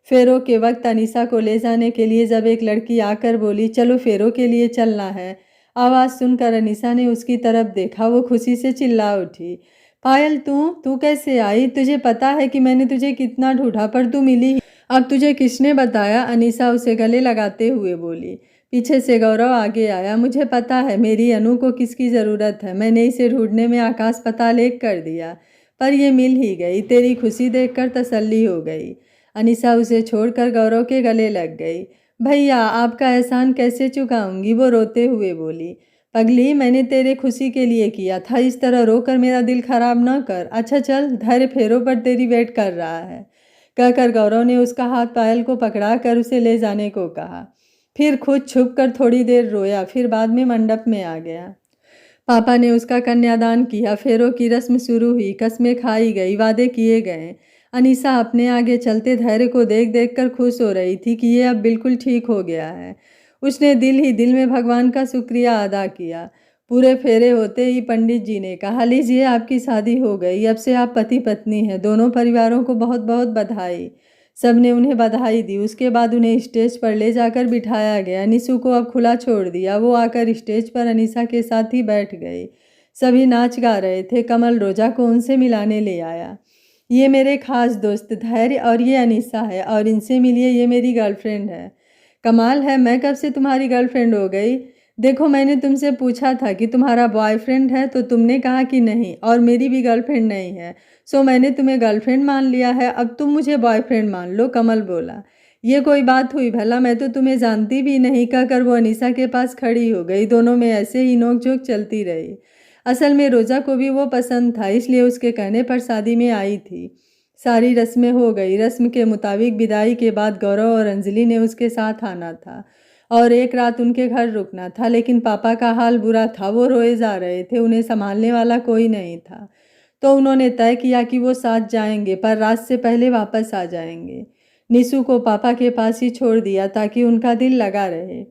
फेरों के वक्त अनीसा को ले जाने के लिए जब एक लड़की आकर बोली, चलो फेरों के लिए चलना है, आवाज़ सुनकर अनीसा ने उसकी तरफ देखा। वो खुशी से चिल्ला उठी, पायल तू कैसे आई? तुझे पता है कि मैंने तुझे कितना ढूंढा पर तू मिली ही। अब तुझे किसने बताया? अनीसा उसे गले लगाते हुए बोली। पीछे से गौरव आगे आया। मुझे पता है मेरी अनु को किसकी ज़रूरत है। मैंने इसे ढूंढने में आकाश पाताल एक कर दिया, पर ये मिल ही गई। तेरी खुशी देखकर तसल्ली हो गई। अनीसा उसे छोड़कर गौरव के गले लग गई। भैया, आपका एहसान कैसे चुकाऊंगी? वो रोते हुए बोली। पगली, मैंने तेरे खुशी के लिए किया था, इस तरह रोकर मेरा दिल खराब न कर। अच्छा चल, धैर्य फेरों पर तेरी वेट कर रहा है, कहकर गौरव ने उसका हाथ पायल को पकड़ा कर उसे ले जाने को कहा। फिर खुद छुप कर थोड़ी देर रोया, फिर बाद में मंडप में आ गया। पापा ने उसका कन्यादान किया। फेरों की रस्म शुरू हुई। कस्में खाई गई, वादे किए गए। अनीसा अपने आगे चलते धैर्य को देख देख कर खुश हो रही थी कि ये अब बिल्कुल ठीक हो गया है। उसने दिल ही दिल में भगवान का शुक्रिया अदा किया। पूरे फेरे होते ही पंडित जी ने कहा, लीजिए आपकी शादी हो गई, अब से आप पति पत्नी हैं। दोनों परिवारों को बहुत बहुत बधाई। सबने उन्हें बधाई दी। उसके बाद उन्हें स्टेज पर ले जाकर बिठाया गया। निशु को अब खुला छोड़ दिया। वो आकर स्टेज पर अनीसा के साथ ही बैठ गई। सभी नाच गा रहे थे। कमल रोजा को उनसे मिलाने ले आया। ये मेरे खास दोस्त धैर्य और ये अनीसा है, और इनसे मिलिए, ये मेरी गर्लफ्रेंड है। कमाल है, मैं कब से तुम्हारी गर्लफ्रेंड हो गई? देखो, मैंने तुमसे पूछा था कि तुम्हारा बॉयफ्रेंड है तो तुमने कहा कि नहीं, और मेरी भी गर्लफ्रेंड नहीं है, सो मैंने तुम्हें गर्लफ्रेंड मान लिया है। अब तुम मुझे बॉयफ्रेंड मान लो। कमल बोला। ये कोई बात हुई भला? मैं तो तुम्हें जानती भी नहीं, कहकर वो अनीसा के पास खड़ी हो गई। दोनों में ऐसे ही नोकझोंक चलती रही। असल में रोजा को भी वो पसंद था, इसलिए उसके कहने पर शादी में आई थी। सारी रस्में हो गई। रस्म के मुताबिक विदाई के बाद गौरव और अंजलि ने उसके साथ आना था और एक रात उनके घर रुकना था। लेकिन पापा का हाल बुरा था। वो रोए जा रहे थे। उन्हें संभालने वाला कोई नहीं था, तो उन्होंने तय किया कि वो साथ जाएंगे, पर रात से पहले वापस आ जाएंगे। निशु को पापा के पास ही छोड़ दिया ताकि उनका दिल लगा रहे।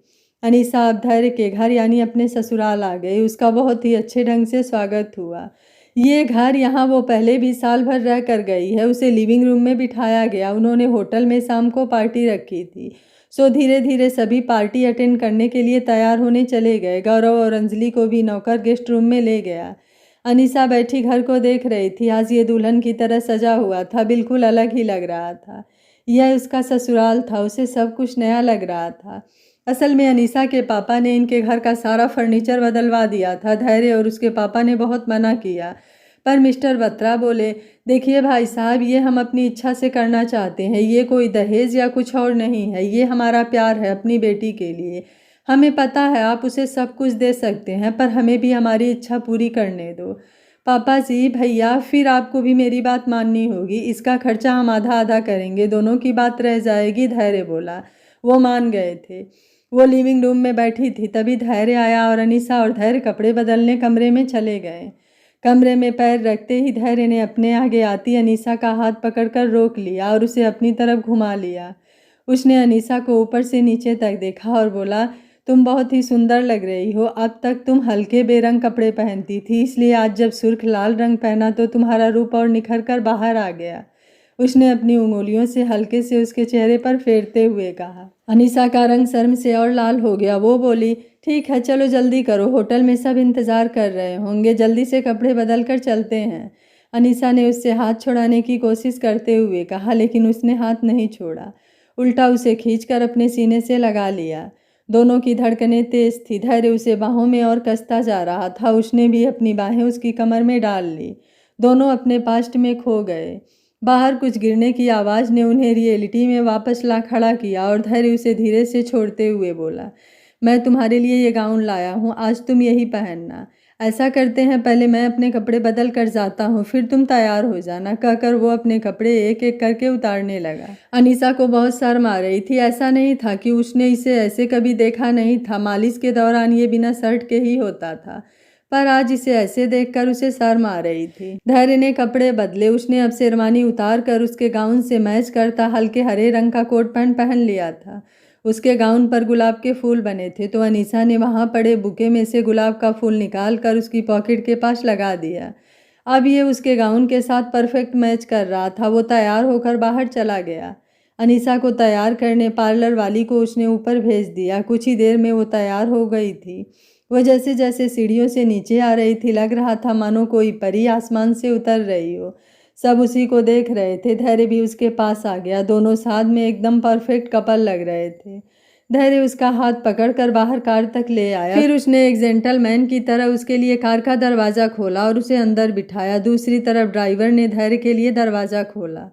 अनीसा अब धैर्य के घर यानी अपने ससुराल आ गई। उसका बहुत ही अच्छे ढंग से स्वागत हुआ। ये घर यहाँ वो पहले भी साल भर रह कर गई है। उसे लिविंग रूम में बिठाया गया। उन्होंने होटल में शाम को पार्टी रखी थी, सो धीरे धीरे सभी पार्टी अटेंड करने के लिए तैयार होने चले गए। गौरव और अंजलि को भी नौकर गेस्ट रूम में ले गया। अनीसा बैठी घर को देख रही थी। आज ये दुल्हन की तरह सजा हुआ था, बिल्कुल अलग ही लग रहा था। यह उसका ससुराल था, उसे सब कुछ नया लग रहा था। असल में अनीसा के पापा ने इनके घर का सारा फर्नीचर बदलवा दिया था। धैर्य और उसके पापा ने बहुत मना किया, पर मिस्टर बत्रा बोले, देखिए भाई साहब, ये हम अपनी इच्छा से करना चाहते हैं। ये कोई दहेज या कुछ और नहीं है। ये हमारा प्यार है अपनी बेटी के लिए। हमें पता है आप उसे सब कुछ दे सकते हैं, पर हमें भी हमारी इच्छा पूरी करने दो। पापा जी, भैया, फिर आपको भी मेरी बात माननी होगी। इसका खर्चा हम आधा आधा करेंगे, दोनों की बात रह जाएगी, धैर्य बोला। वो मान गए थे। वो लिविंग रूम में बैठी थी, तभी धैर्य आया और अनीसा और धैर्य कपड़े बदलने कमरे में चले गए। कमरे में पैर रखते ही धैर्य ने अपने आगे आती अनीसा का हाथ पकड़कर रोक लिया और उसे अपनी तरफ घुमा लिया। उसने अनीसा को ऊपर से नीचे तक देखा और बोला, तुम बहुत ही सुंदर लग रही हो। अब तक तुम हल्के बेरंग कपड़े पहनती थी, इसलिए आज जब सुर्ख लाल रंग पहना तो तुम्हारा रूप और निखर कर बाहर आ गया। उसने अपनी उंगलियों से हल्के से उसके चेहरे पर फेरते हुए कहा। अनीसा का रंग शर्म से और लाल हो गया। वो बोली, ठीक है, चलो जल्दी करो, होटल में सब इंतज़ार कर रहे होंगे। जल्दी से कपड़े बदल कर चलते हैं। अनीसा ने उससे हाथ छुड़ाने की कोशिश करते हुए कहा, लेकिन उसने हाथ नहीं छोड़ा, उल्टा उसे खींचकर अपने सीने से लगा लिया। दोनों की धड़कनें तेज थी। धैर्य उसे बाहों में और कसता जा रहा था। उसने भी अपनी बाहें उसकी कमर में डाल ली। दोनों अपने पास्ट में खो गए। बाहर कुछ गिरने की आवाज़ ने उन्हें रियलिटी में वापस ला खड़ा किया और धैर्य उसे धीरे से छोड़ते हुए बोला, मैं तुम्हारे लिए ये गाउन लाया हूँ, आज तुम यही पहनना। ऐसा करते हैं, पहले मैं अपने कपड़े बदल कर जाता हूँ, फिर तुम तैयार हो जाना, कहकर वो अपने कपड़े एक एक करके उतारने लगा। अनीसा को बहुत शर्म आ रही थी। ऐसा नहीं था कि उसने इसे ऐसे कभी देखा नहीं था। मालिश के दौरान ये बिना शर्ट के ही होता था, पर आज इसे ऐसे देखकर उसे शर्म आ रही थी। धैर्य ने कपड़े बदले। उसने अब शेरवानी उतार कर उसके गाउन से मैच करता हल्के हरे रंग का कोट पैंट पहन लिया था। उसके गाउन पर गुलाब के फूल बने थे, तो अनीसा ने वहाँ पड़े बुके में से गुलाब का फूल निकाल कर उसकी पॉकेट के पास लगा दिया। अब ये उसके गाउन के साथ परफेक्ट मैच कर रहा था। वो तैयार होकर बाहर चला गया। अनीसा को तैयार करने पार्लर वाली को उसने ऊपर भेज दिया। कुछ ही देर में वो तैयार हो गई थी। वो जैसे जैसे सीढ़ियों से नीचे आ रही थी, लग रहा था मानो कोई परी आसमान से उतर रही हो। सब उसी को देख रहे थे। धैर्य भी उसके पास आ गया। दोनों साथ में एकदम परफेक्ट कपल लग रहे थे। धैर्य उसका हाथ पकड़कर बाहर कार तक ले आया। फिर उसने एक जेंटलमैन की तरह उसके लिए कार का दरवाज़ा खोला और उसे अंदर बिठाया। दूसरी तरफ ड्राइवर ने धैर्य के लिए दरवाज़ा खोला।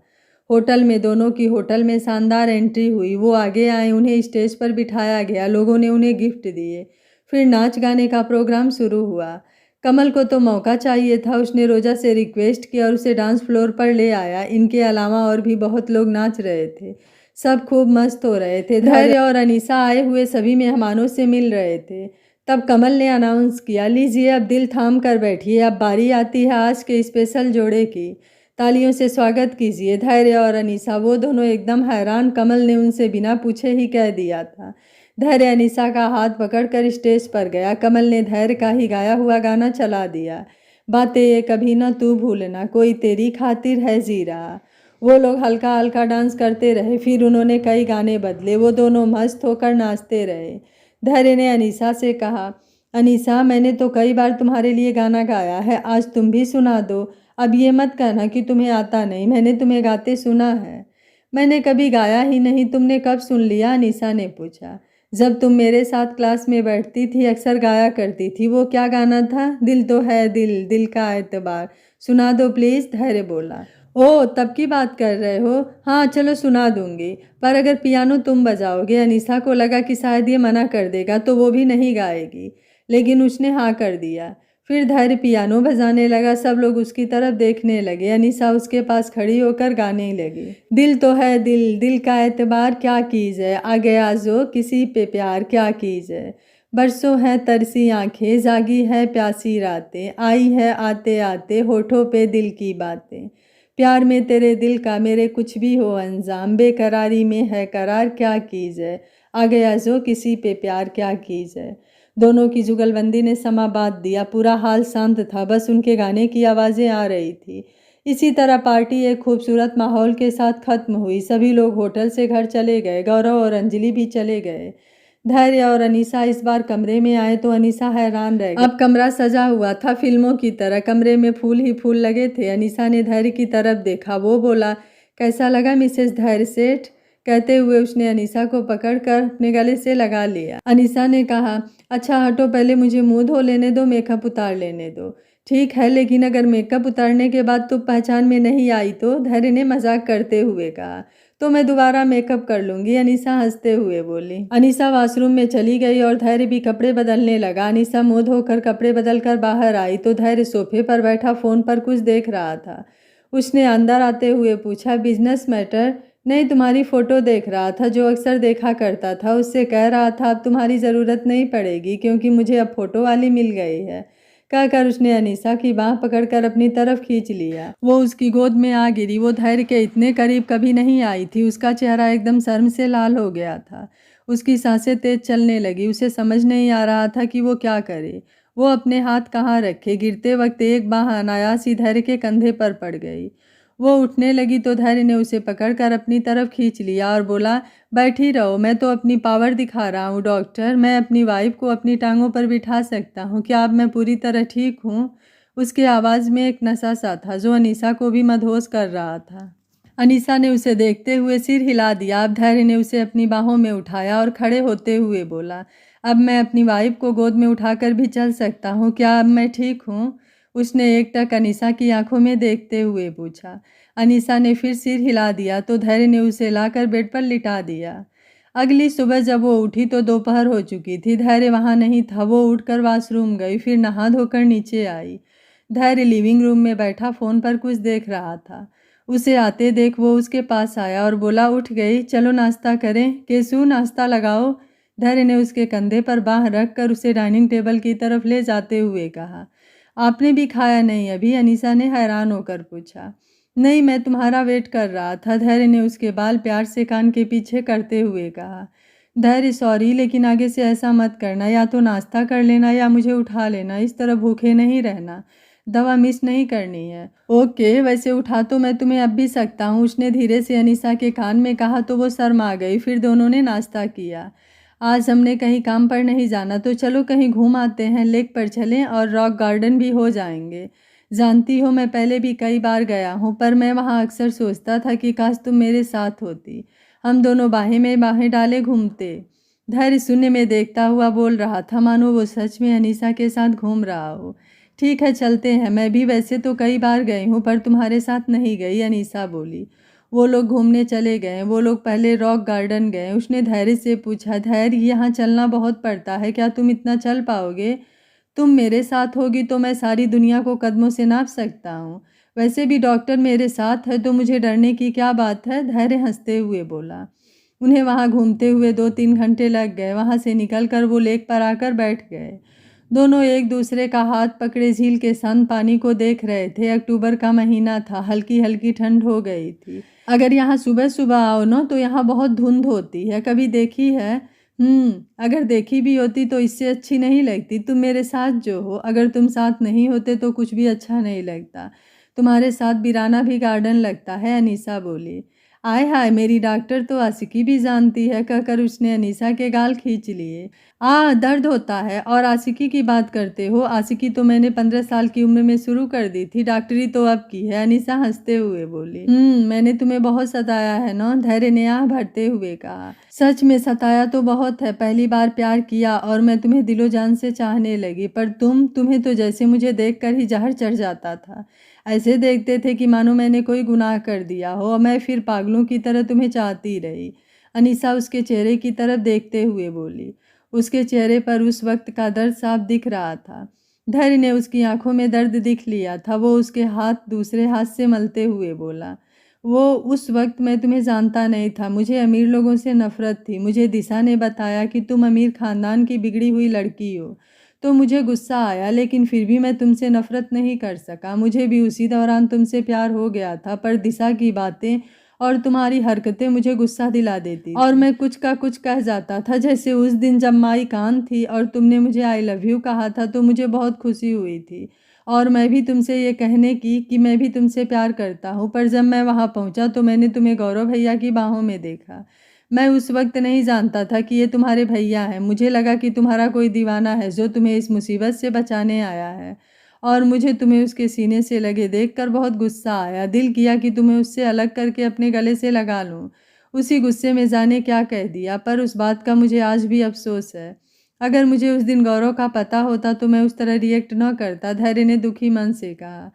होटल में दोनों की होटल में शानदार एंट्री हुई। वो आगे आए, उन्हें स्टेज पर बिठाया गया। लोगों ने उन्हें गिफ्ट दिए। फिर नाच गाने का प्रोग्राम शुरू हुआ। कमल को तो मौका चाहिए था। उसने रोजा से रिक्वेस्ट किया और उसे डांस फ्लोर पर ले आया। इनके अलावा और भी बहुत लोग नाच रहे थे। सब खूब मस्त हो रहे थे। धैर्य और अनीसा आए हुए सभी मेहमानों से मिल रहे थे। तब कमल ने अनाउंस किया, लीजिए अब दिल थाम कर बैठिए, अब बारी आती है आज के स्पेशल जोड़े की। तालियों से स्वागत कीजिए। धैर्य और अनीसा, वो दोनों एकदम हैरान। कमल ने उनसे बिना पूछे ही कह दिया था। धैर्य अनीसा का हाथ पकड़कर स्टेज पर गया। कमल ने धैर्य का ही गाया हुआ गाना चला दिया, बातें ये कभी ना तू भूलना, कोई तेरी खातिर है जी रहा। वो लोग हल्का हल्का डांस करते रहे। फिर उन्होंने कई गाने बदले। वो दोनों मस्त होकर नाचते रहे। धैर्य ने अनीसा से कहा, अनीसा, मैंने तो कई बार तुम्हारे लिए गाना गाया है, आज तुम भी सुना दो। अब ये मत कहना कि तुम्हें आता नहीं, मैंने तुम्हें गाते सुना है। मैंने कभी गाया ही नहीं, तुमने कब सुन लिया? अनीसा ने पूछा। जब तुम मेरे साथ क्लास में बैठती थी अक्सर गाया करती थी। वो क्या गाना था? दिल तो है दिल, दिल का एतबार, सुना दो प्लीज़। धैर्य बोला। ओह, तब की बात कर रहे हो? हाँ चलो सुना दूंगी, पर अगर पियानो तुम बजाओगे। अनीसा को लगा कि शायद ये मना कर देगा तो वो भी नहीं गाएगी, लेकिन उसने हाँ कर दिया। फिर धैर्य पियानो बजाने लगा। सब लोग उसकी तरफ देखने लगे। अनीसा उसके पास खड़ी होकर गाने लगी। दिल तो है दिल, दिल का एतबार क्या कीजिए, आ गया जो किसी पे प्यार क्या कीजिए। बरसों हैं तरसी आंखें, जागी है प्यासी रातें, आई है आते आते होठों पे दिल की बातें। प्यार में तेरे दिल का मेरे कुछ भी हो अंजाम, बेकरारी में है करार क्या कीजिए, आ गया जो किसी पे प्यार क्या कीजिए। दोनों की जुगलबंदी ने समा बांध दिया। पूरा हाल शांत था, बस उनके गाने की आवाज़ें आ रही थी। इसी तरह पार्टी एक खूबसूरत माहौल के साथ खत्म हुई। सभी लोग होटल से घर चले गए। गौरव और अंजलि भी चले गए। धैर्य और अनीसा इस बार कमरे में आए तो अनीसा हैरान रह गई। अब कमरा सजा हुआ था फिल्मों की तरह। कमरे में फूल ही फूल लगे थे। अनीसा ने धैर्य की तरफ देखा। वो बोला, कैसा लगा मिसेस धैर्य सेठ? कहते हुए उसने अनीसा को पकड़कर अपने गले से लगा लिया। अनीसा ने कहा, अच्छा हटो, पहले मुझे मुंह धो लेने दो, मेकअप उतार लेने दो। ठीक है, लेकिन अगर मेकअप उतारने के बाद तुम पहचान में नहीं आई तो? धैर्य ने मजाक करते हुए कहा। तो मैं दोबारा मेकअप कर लूंगी, अनीसा हंसते हुए बोली। अनीसा वॉशरूम में चली गई और धैर्य भी कपड़े बदलने लगा। अनीसा मुंह धोकर कपड़े बदलकर बाहर आई तो धैर्य सोफे पर बैठा फोन पर कुछ देख रहा था। उसने अंदर आते हुए पूछा, बिजनेस मैटर? नहीं, तुम्हारी फोटो देख रहा था, जो अक्सर देखा करता था। उससे कह रहा था अब तुम्हारी ज़रूरत नहीं पड़ेगी क्योंकि मुझे अब फोटो वाली मिल गई है। कहकर उसने अनीसा की बाह पकड़कर अपनी तरफ खींच लिया। वो उसकी गोद में आ गिरी। वो धैर्य के इतने करीब कभी नहीं आई थी। उसका चेहरा एकदम शर्म से लाल हो गया था। उसकी सांसें तेज चलने लगी। उसे समझ नहीं आ रहा था कि वो क्या करे। वो अपने हाथ कहाँ रखे। गिरते वक्त एक बाह अनायास ही धैर्य के कंधे पर पड़ गई। वो उठने लगी तो धैर्य ने उसे पकड़कर अपनी तरफ खींच लिया और बोला, बैठी रहो, मैं तो अपनी पावर दिखा रहा हूँ डॉक्टर। मैं अपनी वाइफ को अपनी टांगों पर बिठा सकता हूँ। क्या अब मैं पूरी तरह ठीक हूँ? उसके आवाज़ में एक नशा सा था जो अनीसा को भी मदहोश कर रहा था। अनीसा ने उसे देखते हुए सिर हिला दिया। अब धैर्य ने उसे अपनी बाहों में उठाया और खड़े होते हुए बोला, अब मैं अपनी वाइफ को गोद में उठाकर भी चल सकता हूँ। क्या अब मैं ठीक हूँ? उसने एकटक अनीसा की आंखों में देखते हुए पूछा। अनीसा ने फिर सिर हिला दिया तो धैर्य ने उसे लाकर बेड पर लिटा दिया। अगली सुबह जब वो उठी तो दोपहर हो चुकी थी। धैर्य वहाँ नहीं था। वो उठकर वॉशरूम गई, फिर नहा धोकर नीचे आई। धैर्य लिविंग रूम में बैठा फ़ोन पर कुछ देख रहा था। उसे आते देख वो उसके पास आया और बोला, उठ गई, चलो नाश्ता करें। केसू, नाश्ता लगाओ। धैर्य ने उसके कंधे पर बाह रखकर उसे डाइनिंग टेबल की तरफ ले जाते हुए कहा। आपने भी खाया नहीं अभी? अनीसा ने हैरान होकर पूछा। नहीं, मैं तुम्हारा वेट कर रहा था। धैर्य ने उसके बाल प्यार से कान के पीछे करते हुए कहा। धैर्य, सॉरी, लेकिन आगे से ऐसा मत करना। या तो नाश्ता कर लेना या मुझे उठा लेना। इस तरह भूखे नहीं रहना। दवा मिस नहीं करनी है। ओके, वैसे उठा तो मैं तुम्हें अब भी सकता हूँ, उसने धीरे से अनीसा के कान में कहा तो वो शर्मा गई। फिर दोनों ने नाश्ता किया। आज हमने कहीं काम पर नहीं जाना तो चलो कहीं घूम आते हैं। लेक पर चलें और रॉक गार्डन भी हो जाएंगे। जानती हो, मैं पहले भी कई बार गया हूँ, पर मैं वहाँ अक्सर सोचता था कि काश तुम मेरे साथ होती। हम दोनों बाहें में बाहें डाले घूमते। धैर्य शून्य में देखता हुआ बोल रहा था, मानो वो सच में अनीसा के साथ घूम रहा हो। ठीक है, चलते हैं। मैं भी वैसे तो कई बार गई हूँ, पर तुम्हारे साथ नहीं गई, अनीसा बोली। वो लोग घूमने चले गए। वो लोग पहले रॉक गार्डन गए। उसने धैर्य से पूछा, धैर्य, यहाँ चलना बहुत पड़ता है, क्या तुम इतना चल पाओगे? तुम मेरे साथ होगी तो मैं सारी दुनिया को कदमों से नाप सकता हूँ। वैसे भी डॉक्टर मेरे साथ है तो मुझे डरने की क्या बात है? धैर्य हंसते हुए बोला। उन्हें वहाँ घूमते हुए 2-3 घंटे लग गए। वहाँ से निकलकर वो लेक पर आकर बैठ गए। दोनों एक दूसरे का हाथ पकड़े झील के शांत पानी को देख रहे थे। अक्टूबर का महीना था। हल्की हल्की ठंड हो गई थी। अगर यहाँ सुबह सुबह आओ ना तो यहाँ बहुत धुंध होती है। कभी देखी है? अगर देखी भी होती तो इससे अच्छी नहीं लगती। तुम मेरे साथ जो हो, अगर तुम साथ नहीं होते तो कुछ भी अच्छा नहीं लगता। तुम्हारे साथ वीराना भी गार्डन लगता है, अनीसा बोली। आय हाय, मेरी डॉक्टर तो आशिकी भी जानती है, कहकर उसने अनीसा के गाल खींच लिए। दर्द होता है और आशिकी की बात करते हो? आशिकी तो मैंने 15 साल की उम्र में शुरू कर दी थी, डॉक्टरी तो अब की है, अनीसा हंसते हुए बोली। मैंने तुम्हें बहुत सताया है ना? धैर्य ने आह भरते हुए कहा। सच में सताया तो बहुत है। पहली बार प्यार किया और मैं तुम्हें दिलो जान से चाहने लगी, पर तुम्हें तो जैसे मुझे देखकर ही जहर चढ़ जाता था। ऐसे देखते थे कि मानो मैंने कोई गुनाह कर दिया हो और मैं फिर पागलों की तरह तुम्हें चाहती रही। अनीसा उसके चेहरे की तरफ देखते हुए बोली। उसके चेहरे पर उस वक्त का दर्द साफ दिख रहा था। धैर्य ने उसकी आंखों में दर्द दिख लिया था। वो उसके हाथ दूसरे हाथ से मलते हुए बोला, वो उस वक्त मैं तुम्हें जानता नहीं था। मुझे अमीर लोगों से नफरत थी। मुझे दिशा ने बताया कि तुम अमीर खानदान की बिगड़ी हुई लड़की हो, तो मुझे गुस्सा आया, लेकिन फिर भी मैं तुमसे नफरत नहीं कर सका। मुझे भी उसी दौरान तुमसे प्यार हो गया था, पर दिशा की बातें और तुम्हारी हरकतें मुझे गुस्सा दिला देती और मैं कुछ का कुछ कह जाता था। जैसे उस दिन जब माई कान थी और तुमने मुझे आई लव यू कहा था तो मुझे बहुत खुशी हुई थी और मैं भी तुमसे ये कहने की कि मैं भी तुमसे प्यार करता हूँ। पर जब मैं वहाँ पहुँचा तो मैंने तुम्हें गौरव भैया की बाहों में देखा। मैं उस वक्त नहीं जानता था कि ये तुम्हारे भैया हैं। मुझे लगा कि तुम्हारा कोई दीवाना है जो तुम्हें इस मुसीबत से बचाने आया है और मुझे तुम्हें उसके सीने से लगे देखकर बहुत गुस्सा आया। दिल किया कि तुम्हें उससे अलग करके अपने गले से लगा लूं। उसी गुस्से में जाने क्या कह दिया, पर उस बात का मुझे आज भी अफसोस है। अगर मुझे उस दिन गौरव का पता होता तो मैं उस तरह रिएक्ट न करता, धैर्य ने दुखी मन से कहा।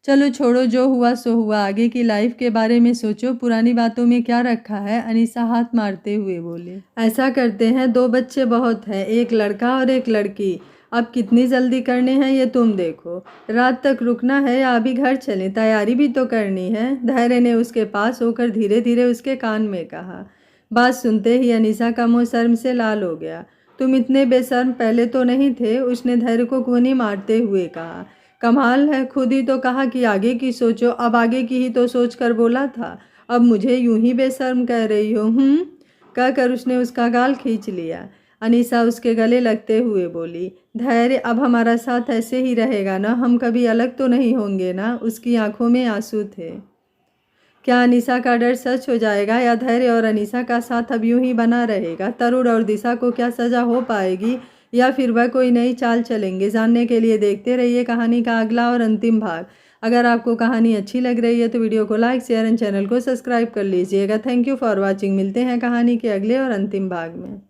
चलो छोड़ो, जो हुआ सो हुआ, आगे की लाइफ के बारे में सोचो, पुरानी बातों में क्या रखा है। अनीसा हाथ मारते हुए बोले। ऐसा करते हैं, 2 बच्चे बहुत हैं, एक लड़का और एक लड़की। अब कितनी जल्दी करने हैं ये तुम देखो। रात तक रुकना है या अभी घर चलें, तैयारी भी तो करनी है। धैर्य ने उसके पास होकर धीरे धीरे उसके कान में कहा। बात सुनते ही अनीसा का मुंह शर्म से लाल हो गया। तुम इतने बेशर्म पहले तो नहीं थे, उसने धैर्य को कोनी मारते हुए कहा। कमाल है, खुद ही तो कहा कि आगे की सोचो, अब आगे की ही तो सोच कर बोला था, अब मुझे यूं ही बेशर्म कह रही हो। कहकर उसने उसका गाल खींच लिया। अनीसा उसके गले लगते हुए बोली, धैर्य अब हमारा साथ ऐसे ही रहेगा ना, हम कभी अलग तो नहीं होंगे ना। उसकी आंखों में आंसू थे। क्या अनीसा का डर सच हो जाएगा या धैर्य और अनीसा का साथ अब यूं ही बना रहेगा? तरुण और दिशा को क्या सजा हो पाएगी या फिर वह कोई नई चाल चलेंगे? जानने के लिए देखते रहिए कहानी का अगला और अंतिम भाग। अगर आपको कहानी अच्छी लग रही है तो वीडियो को लाइक, शेयर एंड चैनल को सब्सक्राइब कर लीजिएगा। Thank you for watching. मिलते हैं कहानी के अगले और अंतिम भाग में।